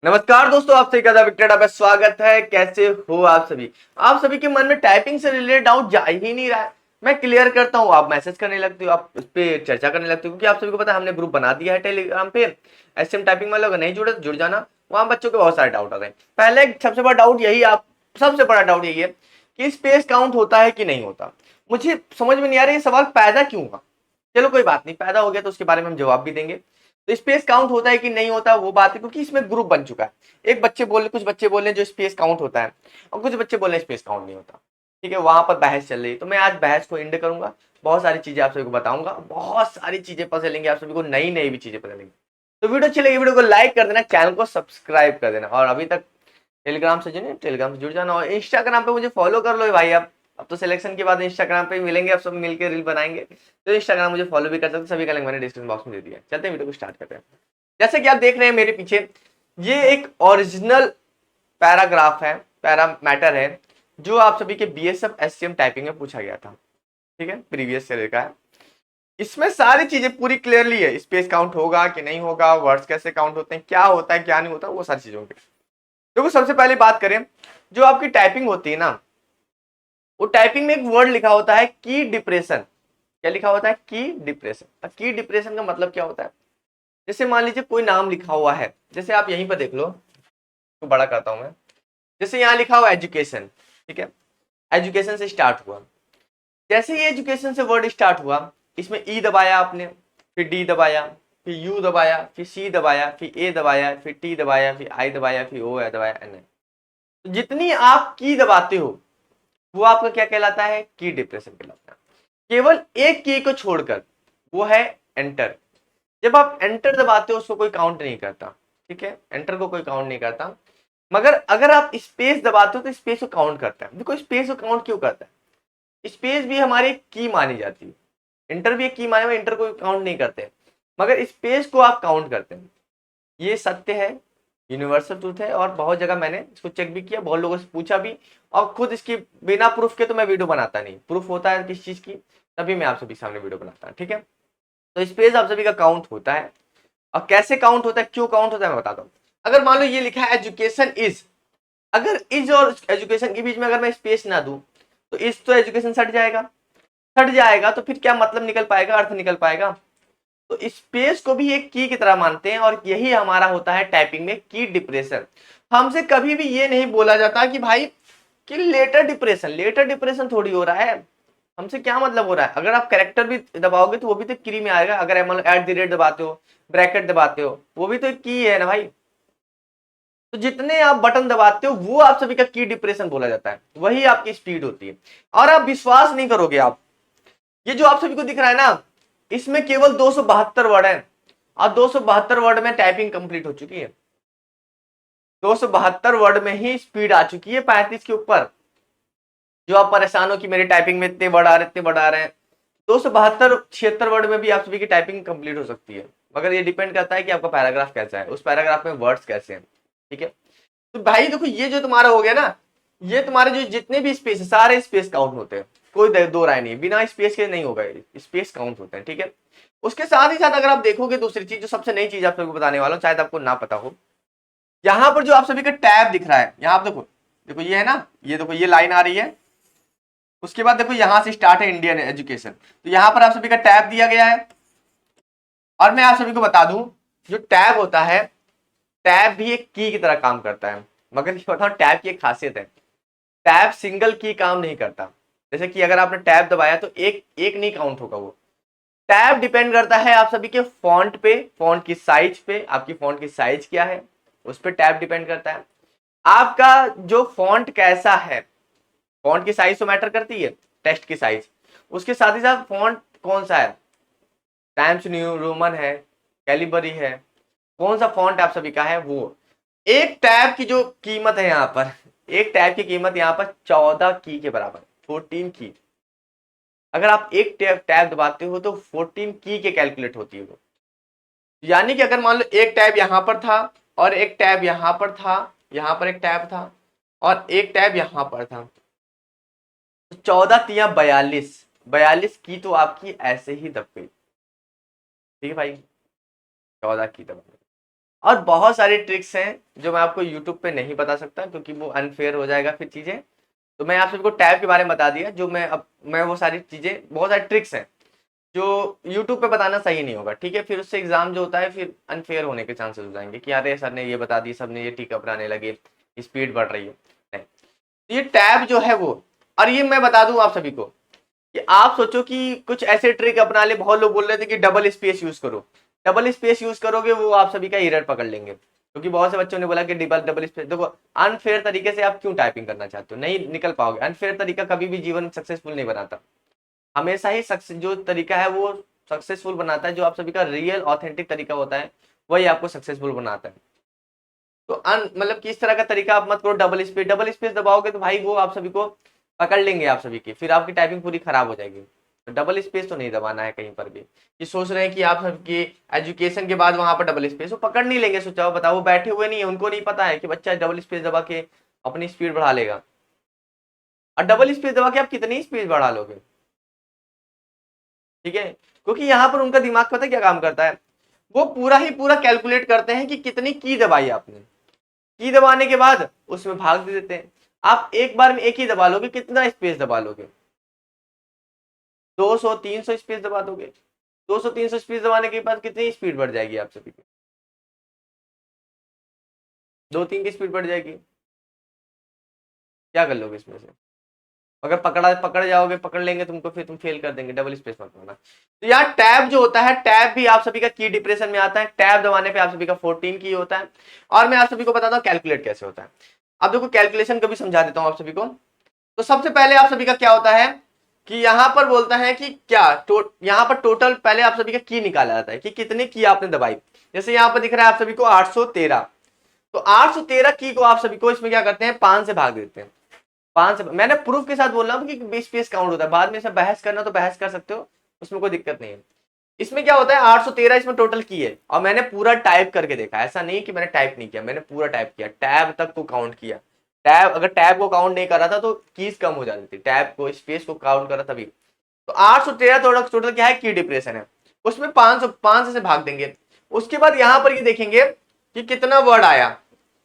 नमस्कार दोस्तों, आपसे विक्टर आप स्वागत है। कैसे हो आप सभी के मन में टाइपिंग से रिलेटेड डाउट जा ही नहीं रहा है। मैं क्लियर करता हूँ, आप मैसेज करने लगते हो, आप उस पर चर्चा करने लगते हो, क्योंकि आप सभी को पता है हमने ग्रुप बना दिया है टेलीग्राम पे। एसएम टाइपिंग वाले अगर नहीं जुड़े तो जुड़ जाना। वहां बच्चों के बहुत सारे डाउट आते हैं। पहले सबसे बड़ा डाउट यही आप सबसे बड़ा डाउट यही है कि स्पेस काउंट होता है कि नहीं होता। मुझे समझ में नहीं आ रहा ये सवाल पैदा क्यों हुआ। चलो कोई बात नहीं, पैदा हो गया तो उसके बारे में हम जवाब भी देंगे। तो स्पेस काउंट होता है कि नहीं होता वो बात है, क्योंकि इसमें ग्रुप बन चुका है। एक बच्चे बोले, कुछ बच्चे बोल रहे हैं जो स्पेस काउंट होता है, और कुछ बच्चे बोल रहे हैं स्पेस काउंट नहीं होता। ठीक है, वहां पर बहस चल रही है, तो मैं आज बहस को एंड करूंगा। बहुत सारी चीजें आप सभी को बताऊंगा, बहुत सारी चीजें पता चलेंगी आप सभी को, नई नई भी चीजें पता चलेंगी। तो वीडियो अच्छी लगी, वीडियो को लाइक कर देना, चैनल को सब्सक्राइब कर देना, और अभी तक टेलीग्राम से जुड़े, टेलीग्राम से जुड़ जाना, और इंस्टाग्राम पे मुझे फॉलो कर लो भाई। अब तो सिलेक्शन के बाद इंस्टाग्राम पे मिलेंगे, अब सब मिलकर रील बनाएंगे। तो इंस्टाग्राम मुझे फॉलो भी कर सकते, सभी का लिंक मैंने डिस्क्रिप्शन बॉक्स में दे दिया। चलते हैं वीडियो को स्टार्ट करते हैं। जैसे कि आप देख रहे हैं मेरे पीछे, ये एक ओरिजिनल पैराग्राफ है, पैरा मैटर है, जो आप सभी के बीएसएफ एससीएम टाइपिंग में पूछा गया था। ठीक है, प्रीवियस ईयर का है। इसमें सारी चीजें पूरी क्लियरली है, स्पेस काउंट होगा कि नहीं होगा, वर्ड्स कैसे काउंट होते हैं, क्या होता है क्या नहीं होता, वो सारी चीजों की। देखो सबसे पहले बात करें, जो आपकी टाइपिंग होती है ना, वो टाइपिंग में एक वर्ड लिखा होता है की डिप्रेशन। क्या लिखा होता है? की डिप्रेशन। की डिप्रेशन का मतलब क्या होता है? जैसे मान लीजिए कोई नाम लिखा हुआ है, जैसे आप यहीं पर देख लो, तो बड़ा करता हूं मैं। जैसे यहाँ लिखा हुआ एजुकेशन, ठीक है, एजुकेशन से स्टार्ट हुआ। जैसे ही एजुकेशन से वर्ड स्टार्ट हुआ, इसमें ई दबाया आपने, फिर डी दबाया, फिर यू दबाया, फिर सी दबाया, फिर ए दबाया, फिर टी दबाया, फिर आई दबाया, फिर ओ दबाया, एन। तो जितनी आप की दबाते हो वो आपका क्या कहलाता है? की डिप्रेशन कहलाता है। केवल एक की को छोड़कर, वो है एंटर। जब आप एंटर दबाते हो उसको कोई काउंट नहीं करता। ठीक है, एंटर को कोई काउंट नहीं करता। मगर अगर आप स्पेस दबाते हो तो स्पेस को काउंट करता है। देखो स्पेस को काउंट क्यों करता है? स्पेस भी हमारी की मानी जाती है, एंटर भी एक की माने, एंटर को काउंट नहीं करते, मगर स्पेस को आप काउंट करते हैं। ये सत्य है, यूनिवर्सल ट्रूथ है, और बहुत जगह मैंने इसको चेक भी किया, बहुत लोगों से पूछा भी, और खुद इसकी बिना प्रूफ के तो मैं वीडियो बनाता नहीं। प्रूफ होता है किस चीज की, तभी मैं आप सभी सामने वीडियो बनाता हूँ। ठीक है, तो स्पेस आप सभी का काउंट होता है। और कैसे काउंट होता है, क्यों काउंट होता है, मैं बताता हूँ। अगर मान लो ये लिखा है एजुकेशन इज, अगर इज और एजुकेशन के बीच में अगर मैं स्पेस ना दूं, तो इज तो एजुकेशन सट जाएगा। सट जाएगा तो फिर क्या मतलब निकल पाएगा, अर्थ निकल पाएगा। तो स्पेस को भी एक की तरह मानते हैं, और यही हमारा होता है टाइपिंग में की डिप्रेशन। हमसे कभी भी ये नहीं बोला जाता कि भाई कि लेटर डिप्रेशन, लेटर डिप्रेशन थोड़ी हो रहा है। हमसे क्या मतलब हो रहा है? अगर आप कैरेक्टर भी दबाओगे तो वो भी तो की में आएगा। अगर मतलब एट द रेट दबाते हो, ब्रैकेट दबाते हो, वो भी तो एक की है ना भाई। तो जितने आप बटन दबाते हो वो आप सभी का की डिप्रेशन बोला जाता है, वही आपकी स्पीड होती है। और आप विश्वास नहीं करोगे, आप ये जो आप सभी को दिख रहा है ना, इसमें केवल 272 वर्ड है, और 272 वर्ड में टाइपिंग कंप्लीट हो चुकी है। 272 वर्ड में ही स्पीड आ चुकी है 35 के ऊपर। जो आप परेशान हो कि मेरी टाइपिंग में इतने वर्ड आ रहे, इतने वर्ड आ रहे हैं, 272 76 वर्ड में भी आप सभी की टाइपिंग कंप्लीट हो सकती है। मगर ये डिपेंड करता है कि आपका पैराग्राफ कैसा है, उस पैराग्राफ में वर्ड्स कैसे हैं। ठीक है, तो भाई देखो ये जो तुम्हारा हो गया ना, ये तुम्हारे जो जितने भी स्पेस है सारे स्पेस काउंट होते हैं। कोई दो राय नहीं, बिना स्पेस के नहीं होगा, स्पेस काउंट होते हैं। ठीक है, उसके साथ ही साथ अगर आप देखोगे दूसरी चीज, जो सबसे नई चीज आप सबको बताने वाला हूँ, शायद आपको ना पता हो। यहाँ पर जो आप सभी का टैब दिख रहा है, यहाँ आप देखो, देखो ये है ना, ये देखो ये लाइन आ रही है। उसके बाद देखो यहां से स्टार्ट है इंडियन एजुकेशन, तो यहाँ पर आप सभी का टैब दिया गया है। और मैं आप सभी को बता दूं, जो टैब होता है, टैब भी एक की तरह काम करता है। मगर ये बताओ टैब की एक खासियत है, टैब सिंगल की काम नहीं करता। जैसे कि अगर आपने टैब दबाया तो एक एक नहीं काउंट होगा वो। टैब डिपेंड करता है आप सभी के फॉन्ट पे, फॉन्ट की साइज पे, आपकी फॉन्ट की साइज क्या है उस पर टैब डिपेंड करता है। आपका जो फॉन्ट कैसा है, फॉन्ट की साइज तो मैटर करती है, टेक्स्ट की साइज। उसके साथ ही साथ फॉन्ट कौन सा है, टाइम्स न्यू रोमन है, कैलिबरी है, कौन सा फॉन्ट आप सभी का है वो। एक टैब की जो कीमत है यहाँ पर, एक टैब की कीमत यहाँ पर 14 की के बराबर, 14 की। अगर आप एक टैब दबाते हो तो 14 की के कैलकुलेट होती है वो। यानी कि अगर मान लो एक टैब यहां पर था, और एक टैब यहां पर था, यहां पर एक टैब था, और एक टैब यहां पर था, तो 14 तिया 42, 42 की तो आपकी ऐसे ही दब गई। ठीक है भाई, 14 की दब गई। और बहुत सारी ट्रिक्स हैं जो मैं आपको यूट्यूब पे नहीं बता सकता क्योंकि वो अनफेयर हो जाएगा फिर चीज़ें। तो मैं आप सबको टैब के बारे में बता दिया, जो मैं वो सारी चीज़ें, बहुत सारी ट्रिक्स हैं जो यूट्यूब पे बताना सही नहीं होगा, ठीक है। फिर उससे एग्जाम जो होता है फिर अनफेयर होने के चांसेस हो जाएंगे कि अरे सर ने ये बता दी, सब ने ये टीका अपनाने लगे, स्पीड बढ़ रही है। नहीं, तो ये टैब जो है वो, और ये मैं बता दूं आप सभी को कि आप सोचो कि कुछ ऐसे ट्रिक अपना ले, बहुत लोग बोल रहे थे कि डबल स्पेस यूज करो, डबल स्पेस यूज करोगे वो आप सभी का एरर पकड़ लेंगे, क्योंकि बहुत से बच्चों ने बोला कि डबल डबल स्पेस। देखो, अनफेयर तरीके से आप क्यों टाइपिंग करना चाहते हो, नहीं निकल पाओगे। अनफेयर तरीका कभी भी जीवन सक्सेसफुल नहीं बनाता। हमेशा ही जो तरीका है वो सक्सेसफुल बनाता है, जो आप सभी का रियल ऑथेंटिक तरीका होता है वही आपको सक्सेसफुल बनाता है। तो मतलब कि इस तरह का तरीका आप मत करो, डबल स्पेस दबाओगे तो भाई वो आप सभी को पकड़ लेंगे, आप सभी की फिर आपकी टाइपिंग पूरी खराब हो जाएगी। तो डबल स्पेस तो नहीं दबाना है कहीं पर भी। ये सोच रहे हैं कि आप सबकी एजुकेशन के बाद वहां पर डबल स्पेस, वो पकड़ नहीं लेंगे। सोचाओ, बताओ, वो बैठे हुए नहीं है, उनको नहीं पता है कि बच्चा डबल स्पेस दबा के अपनी स्पीड बढ़ा लेगा। और डबल स्पेस दबा के आप कितनी स्पीड बढ़ा लोगे, ठीक है। क्योंकि यहाँ पर उनका दिमाग पता क्या काम करता है, वो पूरा ही पूरा कैलकुलेट करते हैं कि कितनी की दबाई आपने, की दबाने के बाद उसमें भाग दे देते हैं। आप एक बार में एक ही दबा लोगे, कितना स्पेस दबा लोगे, 200 300 स्पेस दबा दोगे। 200 300 स्पेस दबाने के बाद कितनी स्पीड बढ़ जाएगी आप सभी की, 2 3 की स्पीड बढ़ जाएगी। क्या कर लोगे इसमें से, अगर पकड़ जाओगे, पकड़ लेंगे तुमको, फिर तुम फेल कर देंगे। डबल स्पेस मत करना। तो यार टैब जो होता है, टैब भी आप सभी का की डिप्रेशन में आता है। टैब दबाने पे आप सभी का 14 की होता है। और मैं आप सभी को बताता हूँ कैलकुलेट कैसे होता है। अब देखो, कैलकुलेशन को भी समझा देता हूँ आप सभी को। तो सबसे पहले आप सभी का क्या होता है कि यहाँ पर बोलता है कि क्या यहाँ पर टोटल पहले आप सभी का की निकाला जाता है कि कितने की आपने दबाई। जैसे यहाँ पर दिख रहा है आप सभी को 813। तो 813 की को आप सभी को इसमें क्या करते हैं, 5 से भाग देते हैं। 5 से, मैंने प्रूफ के साथ बोल रहा हूँ कि 20 काउंट होता है। बाद में बहस करना तो बहस कर सकते हो, उसमें कोई दिक्कत नहीं है। इसमें क्या होता है, 813 इसमें टोटल की है, और मैंने पूरा टाइप करके देखा। ऐसा नहीं कि मैंने टाइप नहीं किया, मैंने पूरा टाइप किया, टैब तक को काउंट किया। टैब, अगर टैब को काउंट नहीं कर रहा था तो कीज कम हो जाती थी, टैब को स्पेस को काउंट कर रहा तभी। तो 813 टोटल क्या है, की डिप्रेशन है। उसमें 500 से भाग देंगे। उसके बाद यहां पर ये देखेंगे कि कितना वर्ड आया,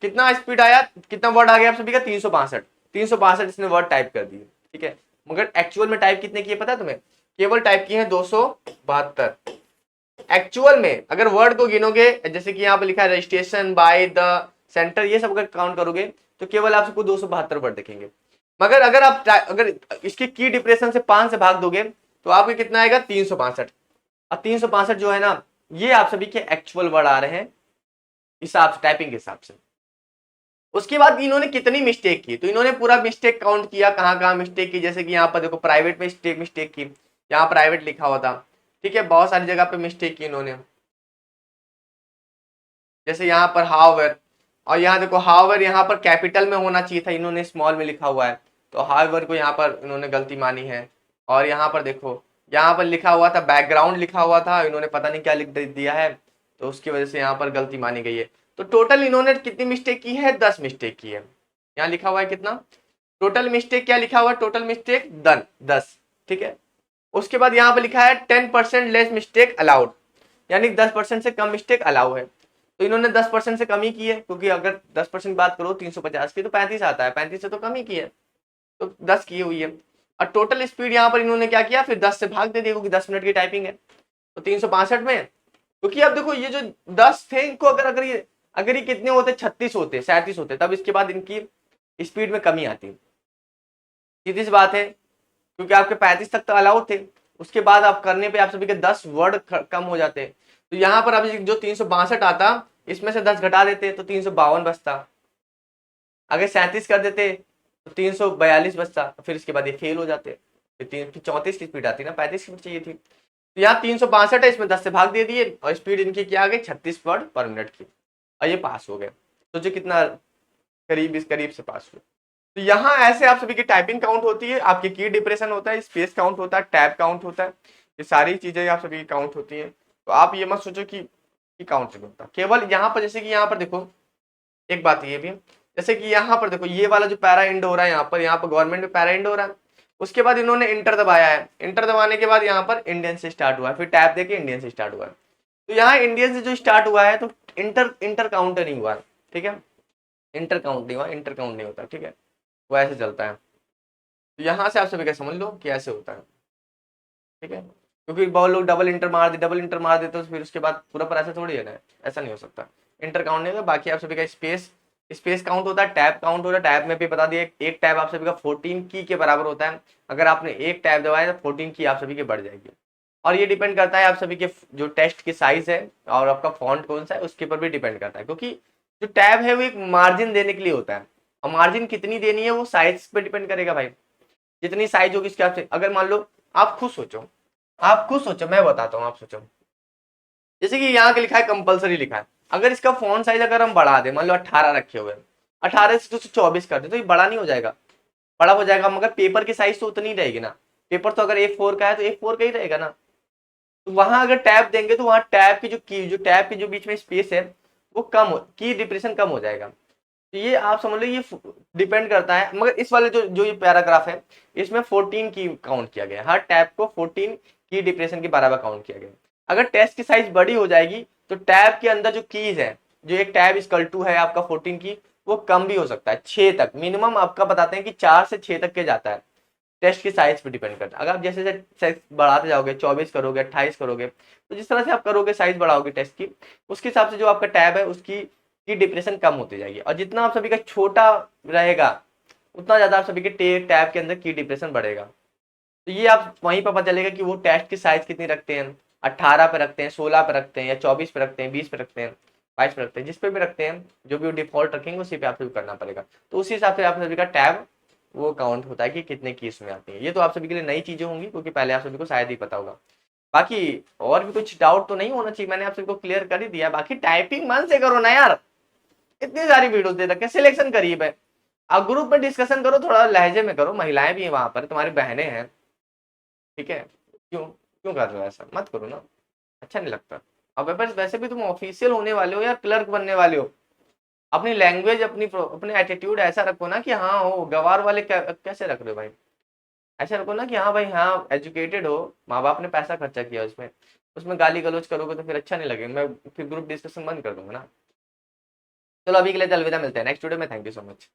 कितना स्पीड आया, कितना वर्ड आ गया आप सभी का, 362। 362 इसने वर्ड टाइप कर दिए, ठीक है। मगर एक्चुअल में टाइप कितने किए पता है तुम्हें, केवल टाइप किए हैं 272। एक्चुअल में अगर वर्ड को गिनोगे, जैसे कि यहाँ पे लिखा है रजिस्ट्रेशन बाय द सेंटर, ये सब अगर काउंट करोगे तो केवल आप सबको 272 वर्ड दिखेंगे। मगर अगर इसकी की डिप्रेशन से 5 से भाग दोगे तो आपको कितना आएगा, 362। अब 362 जो है ना, ये आप सभी के एक्चुअल वर्ड आ रहे हैं हिसाब से, टाइपिंग के हिसाब से। उसके बाद इन्होंने कितनी मिस्टेक की, तो इन्होंने पूरा मिस्टेक काउंट किया, कहाँ कहाँ मिस्टेक की। जैसे कि यहाँ पर देखो, प्राइवेट में मिस्टेक की, यहाँ प्राइवेट लिखा हुआ था, ठीक है। बहुत सारी जगह पे मिस्टेक की इन्होंने, जैसे यहाँ पर हाउएवर, और यहाँ देखो हाउएवर यहाँ पर कैपिटल में होना चाहिए था, इन्होंने स्मॉल में लिखा हुआ है। तो हाउएवर को यहाँ पर इन्होंने गलती मानी है। और यहाँ पर देखो, यहाँ पर लिखा हुआ था बैकग्राउंड, लिखा हुआ था, इन्होंने पता नहीं क्या लिख दिया है, तो उसकी वजह से यहाँ पर गलती मानी गई है। तो टोटल इन्होंने कितनी मिस्टेक की है, 10 मिस्टेक की है। यहाँ लिखा हुआ है कितना, टोटल मिस्टेक क्या लिखा हुआ है, टोटल मिस्टेक 10, ठीक है। उसके बाद यहाँ पर लिखा है 10% लेस मिस्टेक अलाउड, यानी 10% से कम मिस्टेक अलाउ है। तो इन्होंने 10% से कम ही की है, क्योंकि अगर 10% बात करो 350 की तो 35 आता है, 35 से तो कम ही की है, तो 10 की हुई है। और टोटल स्पीड यहाँ पर इन्होंने क्या किया, फिर 10 से भाग दे दिया, क्योंकि 10 मिनट की टाइपिंग है। तो 362 में, क्योंकि अब देखो ये जो 10 थे, इनको अगर ये कितने होते, 36 होते, 37 होते, तब इसके बाद इनकी स्पीड में कमी आती। सीधी सी बात है, क्योंकि आपके 35 तक तो अलाउड थे, उसके बाद आप करने पे आप सभी के 10 वर्ड कम हो जाते। तो यहाँ पर अभी जो 362 आता, इसमें से 10 घटा देते तो 352 बचता। अगर 37 कर देते तो 342 बचता, फिर इसके बाद ये फेल हो जाते। फिर 34 की स्पीड आती ना, 35 की चाहिए थी। तो यहाँ 362 है, इसमें 10 से भाग दे दिए, और स्पीड इनकी क्या आ गई, 36 वर्ड पर मिनट की, और ये पास हो गए। सोचो कितना करीब, इस करीब से पास हुए। तो यहाँ ऐसे आप सभी की टाइपिंग काउंट होती है, आपकी की डिप्रेशन होता है, स्पेस काउंट होता है, टैब काउंट होता है, ये सारी चीजें आप सभी की काउंट होती है। तो आप ये मत सोचो कि काउंट नहीं होता। केवल यहाँ पर, जैसे कि यहाँ पर देखो, एक बात ये भी है, जैसे कि यहाँ पर देखो, ये वाला जो पैरा इंड हो रहा है, यहाँ पर गवर्नमेंट में पैरा इंड हो रहा है। उसके बाद इन्होंने इंटर दबाया है, इंटर दबाने के बाद यहाँ पर इंडियन से स्टार्ट हुआ है, फिर टैब देके इंडियन से स्टार्ट हुआ है। तो यहाँ इंडियन से जो स्टार्ट हुआ है, तो इंटर इंटर काउंट नहीं हुआ, ठीक है, इंटर काउंट नहीं हुआ, इंटर काउंट नहीं होता, ठीक है, वो ऐसे चलता है। तो यहाँ से आप सभी का समझ लो कि ऐसे होता है, ठीक है, क्योंकि बहुत लोग डबल इंटर मार देते तो फिर उसके बाद पूरा पर ऐसा थोड़ी है ना, ऐसा नहीं हो सकता, इंटर काउंट नहीं होगा। बाकी आप सभी का स्पेस स्पेस काउंट होता है, टैब काउंट होता है, टैब में भी बता दिया एक टैब आप सभी का 14 की के बराबर होता है। अगर आपने एक टैब दबाया तो 14 की आप सभी की बढ़ जाएगी। और ये डिपेंड करता है आप सभी के जो टेक्स्ट की साइज है और आपका फॉन्ट कौन सा है उसके ऊपर भी डिपेंड करता है, क्योंकि जो टैब है वो एक मार्जिन देने के लिए होता है, और मार्जिन कितनी देनी है वो साइज पे डिपेंड करेगा भाई। जितनी साइज होगी इसके आपसे, अगर मान लो आप खुद सोचो, मैं बताता हूँ, आप सोचो, जैसे कि यहाँ के लिखा है कंपलसरी लिखा है, अगर इसका फॉन्ट साइज अगर हम बढ़ा दे, मान लो 18 रखे हुए, 18 से 24 कर दे तो ये बड़ा नहीं हो जाएगा, बड़ा हो जाएगा, मगर पेपर की साइज तो उतनी ही रहेगी ना। पेपर तो अगर A4 का है तो A4 का ही रहेगा ना। तो वहां अगर टैब देंगे तो वहां टैब की जो टैब की जो बीच में स्पेस है वो कम हो, की डिप्रेशन कम हो जाएगा। तो ये आप समझ लो, ये डिपेंड करता है, मगर इस वाले जो जो ये पैराग्राफ है इसमें 14 की काउंट किया गया है, हर टैब को 14 की डिप्रेशन के बराबर काउंट किया गया। अगर टेक्स्ट की साइज बड़ी हो जाएगी तो टैब के अंदर जो कीज है, जो एक टैब इक्वल टू है आपका 14 की, वो कम भी हो सकता है, 6 तक मिनिमम आपका बताते हैं कि 4 से 6 तक के जाता है। टेस्ट की साइज पे डिपेंड करता है, अगर आप जैसे जैसे साइज बढ़ाते जाओगे, 24 करोगे, 28 करोगे, तो जिस तरह से आप करोगे साइज बढ़ाओगे टेस्ट की, उसके हिसाब से जो आपका टैब है उसकी की डिप्रेशन कम होती जाएगी, और जितना आप सभी का छोटा रहेगा उतना ज्यादा आप सभी के टैब के अंदर की डिप्रेशन बढ़ेगा। तो ये आप वहीं पर पता चलेगा कि वो टेस्ट की साइज कितनी रखते हैं, 18 पे रखते हैं, 16 पे रखते हैं, या 24 पे रखते हैं, 20 पे रखते हैं, 22 पे रखते हैं, जिस पे भी रखते हैं, जो भी वो डिफॉल्ट रखेंगे उसी पे आपको करना पड़ेगा। तो उसी हिसाब से आप सभी का टैब वो काउंट होता है कि कितने की इसमें आती है। ये तो आप सभी के लिए नई चीजें होंगी क्योंकि पहले आप सभी को शायद ही पता होगा। बाकी और भी कुछ डाउट तो नहीं होना चाहिए, मैंने आप सभी को क्लियर कर ही दिया। बाकी टाइपिंग मन से करो ना यार, इतनी सारी वीडियोस दे रखे, सिलेक्शन करिए भाई, आप ग्रुप में डिस्कशन करो, थोड़ा लहजे में करो, महिलाएं भी हैं वहां पर, तुम्हारी बहनें हैं, ठीक है, क्यों क्यों कर रहे हो ऐसा, मत करो ना, अच्छा नहीं लगता। अब वैसे भी तुम ऑफिशियल होने वाले हो या क्लर्क बनने वाले हो, अपनी लैंग्वेज अपने एटीट्यूड ऐसा रखो ना कि हाँ हो, गवार वाले कैसे रख रहे हो भाई, ऐसा रखो ना कि हाँ भाई, हाँ एजुकेटेड हो, माँ बाप ने पैसा खर्चा किया उसमें, उसमें गाली गलौज करोगे तो फिर अच्छा नहीं लगेगा, मैं फिर ग्रुप डिस्कशन बंद कर दूंगा ना। चलो अभी के लिए तो अलविदा, मिलते हैं नेक्स्ट वीडियो में, थैंक यू सो मच।